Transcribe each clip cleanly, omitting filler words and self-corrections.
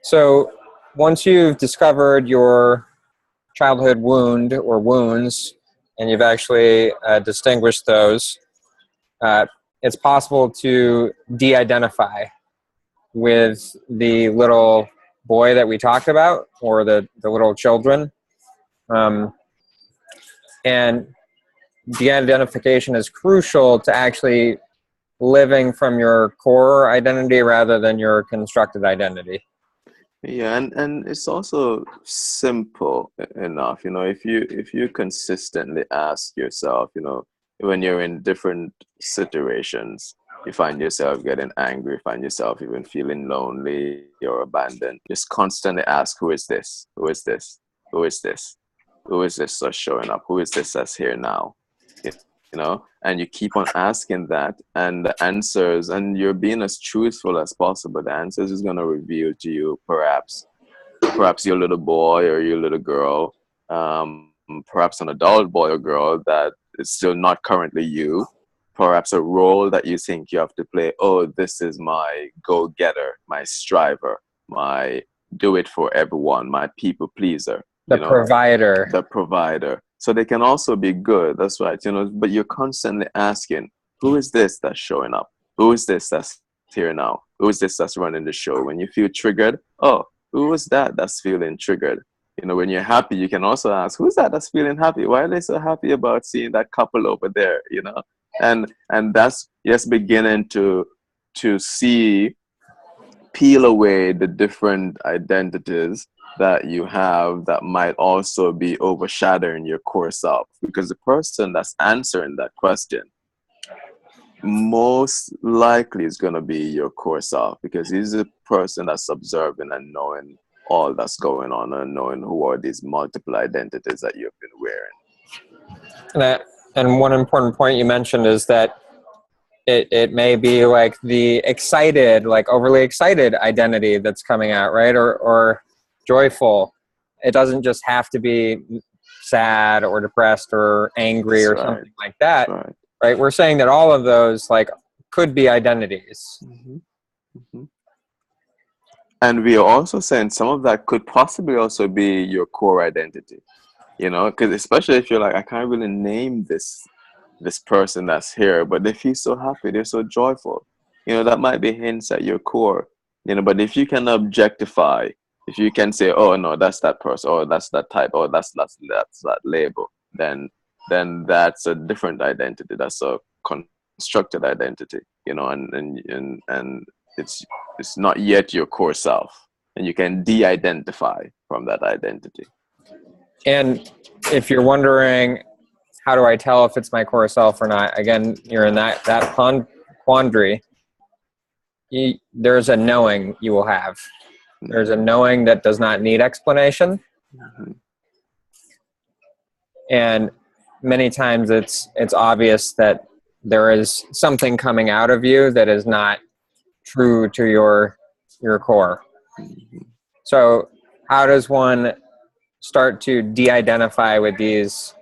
So once you've discovered your childhood wound or wounds, and you've actually distinguished those, uh, it's possible to de-identify with the little boy that we talked about, or the little children. Um, and de-identification is crucial to actually living from your core identity rather than your constructed identity. Yeah, and it's also simple enough, if you consistently ask yourself, when you're in different situations, you find yourself getting angry, find yourself even feeling lonely or abandoned, just constantly ask, who is this? Who is this? Who is this? Who is this that's showing up? Who is this that's here now? And you keep on asking that, and the answers, and you're being as truthful as possible, the answers is going to reveal to you perhaps your little boy or your little girl, perhaps an adult boy or girl that is still not currently you, perhaps a role that you think you have to play. Oh, this is my go-getter, my striver, my do it for everyone, my people pleaser, The provider. the provider. So they can also be good, that's right, but you're constantly asking, who is this that's showing up? Who is this that's here now? Who is this that's running the show? When you feel triggered, oh, who is that that's feeling triggered? When you're happy, you can also ask, who's that that's feeling happy? Why are they so happy about seeing that couple over there? And that's just beginning to see, peel away the different identities that you have that might also be overshadowing your core self, because the person that's answering that question most likely is going to be your core self, because he's the person that's observing and knowing all that's going on and knowing who are these multiple identities that you've been wearing. And one important point you mentioned is that it may be like the excited, like overly excited identity that's coming out, right? Or joyful. It doesn't just have to be sad or depressed or angry or something like that. Right? We're saying that all of those could be identities. Mm-hmm. Mm-hmm. And we are also saying some of that could possibly also be your core identity, because especially if you're like, I can't really name this person that's here, but they feel so happy, they're so joyful, that might be hints at your core, but if you can objectify, if you can say, oh no, that's that person, or that's that type, or that's that label, then that's a different identity, that's a constructed identity, and it's not yet your core self, and you can de-identify from that identity. And if you're wondering, how do I tell if it's my core self or not? Again, you're in that quandary. There's a knowing you will have. There's a knowing that does not need explanation. Mm-hmm. And many times it's obvious that there is something coming out of you that is not true to your core. Mm-hmm. So how does one start to de-identify with these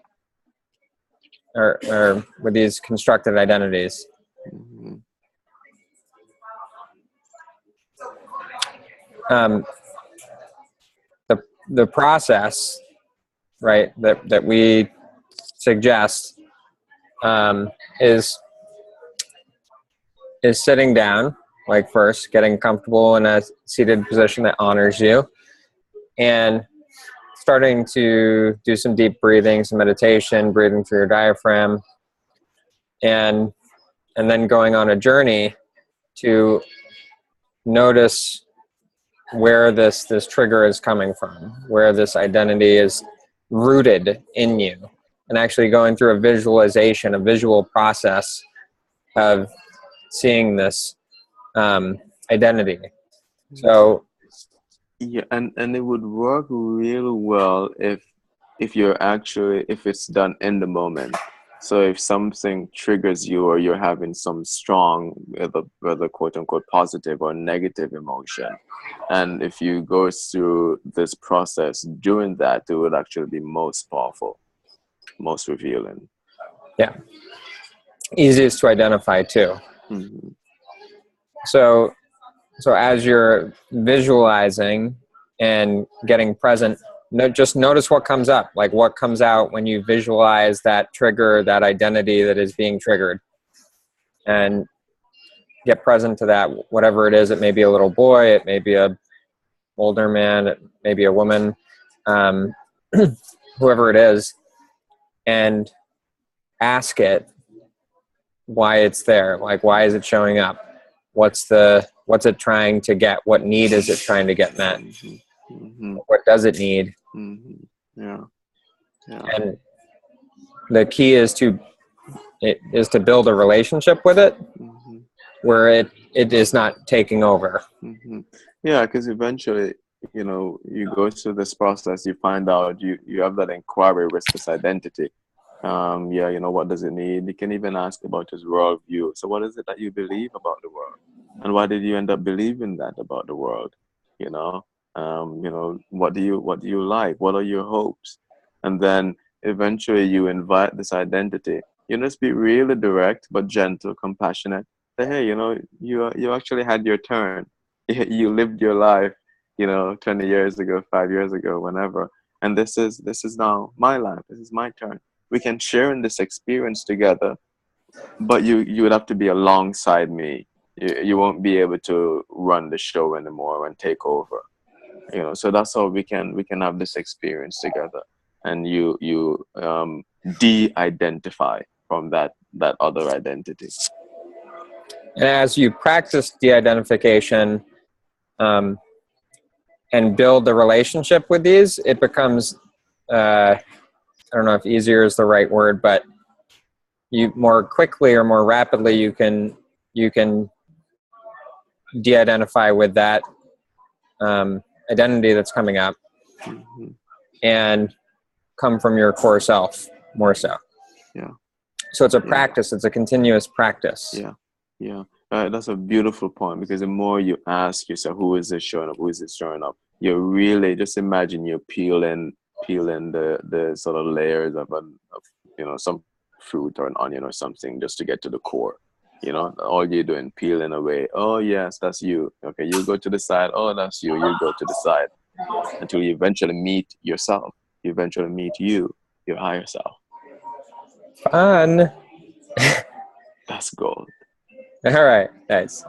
or with these constructed identities? Mm-hmm. The process, right, that we suggest is sitting down, like first getting comfortable in a seated position that honors you, and starting to do some deep breathing, some meditation, breathing through your diaphragm, and then going on a journey to notice where this trigger is coming from, where this identity is rooted in you, and actually going through a visualization, a visual process of seeing this identity. So yeah, and it would work really well if it's done in the moment. So if something triggers you, or you're having some strong, whether quote unquote positive or negative emotion, and if you go through this process doing that, it would actually be most powerful, most revealing. Yeah. Easiest to identify too. Mm-hmm. So So as you're visualizing and getting present, just notice what comes up, like what comes out when you visualize that trigger, that identity that is being triggered, and get present to that, whatever it is. It may be a little boy, it may be a older man, it may be a woman, whoever it is, and ask it why it's there. Like, why is it showing up? What's it trying to get? What need is it trying to get met? What does it need? Yeah. And the key is to build a relationship with it, where it is not taking over. Yeah, because eventually, you go through this process, you find out you have that inquiry with this identity. What does it need? You can even ask about his worldview. So what is it that you believe about the world? And why did you end up believing that about the world? What do you like? What are your hopes? And then eventually you invite this identity. You just be really direct, but gentle, compassionate. Say, hey, you actually had your turn. You lived your life, 20 years ago, 5 years ago, whenever. And this is now my life. This is my turn. We can share in this experience together, but you would have to be alongside me. You won't be able to run the show anymore and take over. So that's how we can have this experience together, and you de-identify from that other identity. And as you practice de-identification and build the relationship with these, it becomes I don't know if easier is the right word, but you more quickly or more rapidly you can de-identify with that identity that's coming up and come from your core self more so. Yeah. So it's a practice. It's a continuous practice. Yeah. That's a beautiful point, because the more you ask yourself, who is it showing up? Who is it showing up? You're really, just imagine you're peeling the sort of layers of some fruit or an onion or something, just to get to the core. All you're doing, peeling away. Oh yes, that's you. Okay, you go to the side. Oh, that's you. You go to the side until you eventually meet yourself. You eventually meet your higher self. Fun. That's gold. All right, nice.